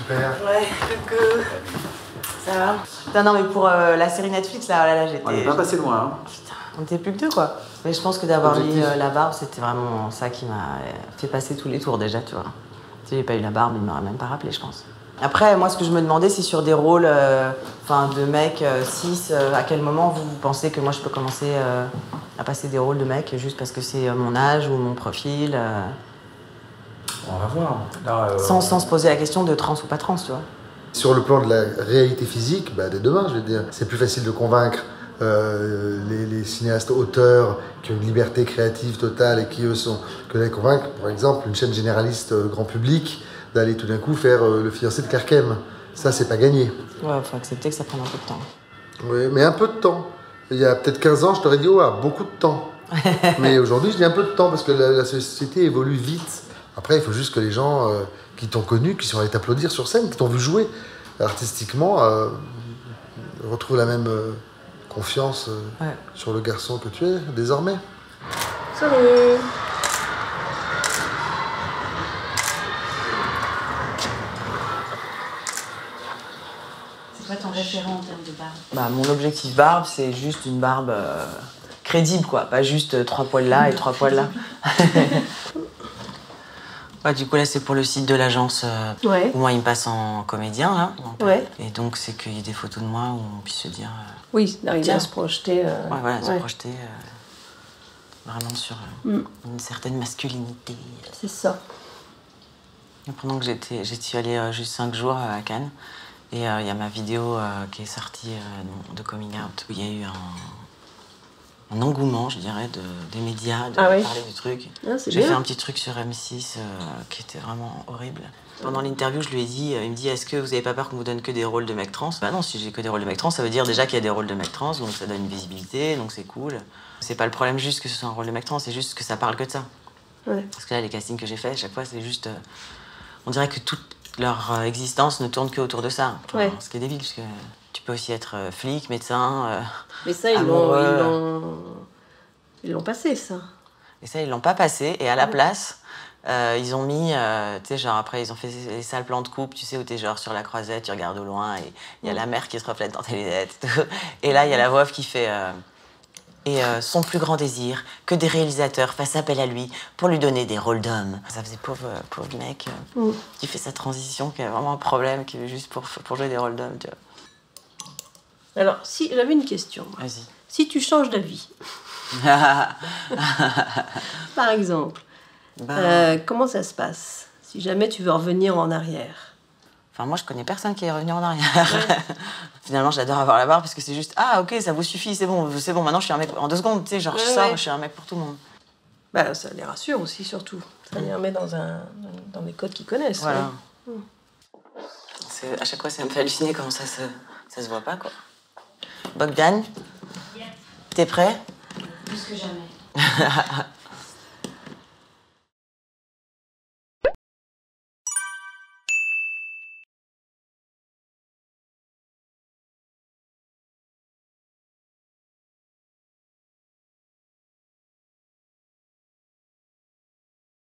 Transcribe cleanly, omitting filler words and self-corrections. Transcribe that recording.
Super. Ouais, plus que... Ça va. Putain, non, mais pour la série Netflix, là, j'étais... On n'est pas passé loin, hein. Putain, on était plus que deux, quoi. Mais je pense que d'avoir mis la barbe, c'était vraiment ça qui m'a fait passer tous les tours, déjà, tu vois. Si j'avais pas eu la barbe, il m'aurait même pas rappelé, je pense. Après, moi, ce que je me demandais, c'est sur des rôles de mecs cis, à quel moment vous pensez que moi, je peux commencer à passer des rôles de mecs juste parce que c'est mon âge ou mon profil On va voir. Là, sans se poser la question de trans ou pas trans, tu vois. Sur le plan de la réalité physique, dès demain, je veux dire, c'est plus facile de convaincre les cinéastes auteurs qui ont une liberté créative totale et qui, eux, que d'aller convaincre, par exemple, une chaîne généraliste grand public d'aller tout d'un coup faire Le fiancé de Clark Kent. Ça, c'est pas gagné. Ouais, faut accepter que ça prenne un peu de temps. Oui, mais un peu de temps. Il y a peut-être 15 ans, je t'aurais dit, oh, beaucoup de temps. Mais aujourd'hui, je dis un peu de temps parce que la société évolue vite. Après, il faut juste que les gens qui t'ont connu, qui sont allés t'applaudir sur scène, qui t'ont vu jouer artistiquement, retrouvent la même confiance sur le garçon que tu es désormais. Salut. C'est quoi ton référent en termes de barbe? Mon objectif barbe, c'est juste une barbe crédible, quoi. Pas juste 3 poils là et 3 poils là. Ouais, du coup, là, c'est pour le site de l'agence où moi, il me passe en comédien, là. Donc, et donc, c'est qu'il y ait des photos de moi où on puisse se dire... oui, d'arriver à se projeter. Ouais, voilà, se projeter vraiment sur une certaine masculinité. C'est ça. Et pendant que j'y suis allée juste 5 jours à Cannes, et il y a ma vidéo qui est sortie de Coming Out, où il y a eu un engouement, je dirais, des médias, de parler du truc. J'ai fait un petit truc sur M6 qui était vraiment horrible. Pendant l'interview, je lui ai dit, il me dit, est-ce que vous avez pas peur qu'on vous donne que des rôles de mecs trans? Bah non, si j'ai que des rôles de mecs trans, ça veut dire déjà qu'il y a des rôles de mecs trans, donc ça donne une visibilité, donc c'est cool. C'est pas le problème juste que ce soit un rôle de mec trans, c'est juste que ça parle que de ça. Parce que là, les castings que j'ai faits, à chaque fois, c'est juste... on dirait que toute leur existence ne tourne que autour de ça. Enfin, ce qui est débile, parce que tu peux aussi être flic, médecin, mais ça, ils l'ont passé, ça. Et ça, ils l'ont pas passé. Et à la place, ils ont mis, tu sais, genre après, ils ont fait les sales plans de coupe, tu sais, où t'es genre sur la croisette, tu regardes au loin, et il y a la mer qui se reflète dans tes lunettes. Et, tout. Et là, il y a la voix off qui fait... son plus grand désir, que des réalisateurs fassent appel à lui pour lui donner des rôles d'hommes. Ça faisait pauvre mec qui fait sa transition, qui a vraiment un problème, qui veut juste pour jouer des rôles d'hommes, tu vois. Alors, si j'avais une question. Vas-y. Si tu changes d'avis, par exemple, comment ça se passe si jamais tu veux revenir en arrière? Enfin, moi, je connais personne qui est revenu en arrière. Finalement, j'adore avoir la barbe parce que c'est juste, ah, ok, ça vous suffit, c'est bon, maintenant, je suis un mec. En 2 secondes, tu sais, genre, je sors, je suis un mec pour tout le monde. Ça les rassure aussi, surtout. Ça les remet dans des codes qu'ils connaissent. Voilà. À chaque fois, ça me fait halluciner comment ça se voit pas, quoi. Bogdan, t'es prêt? Plus que jamais.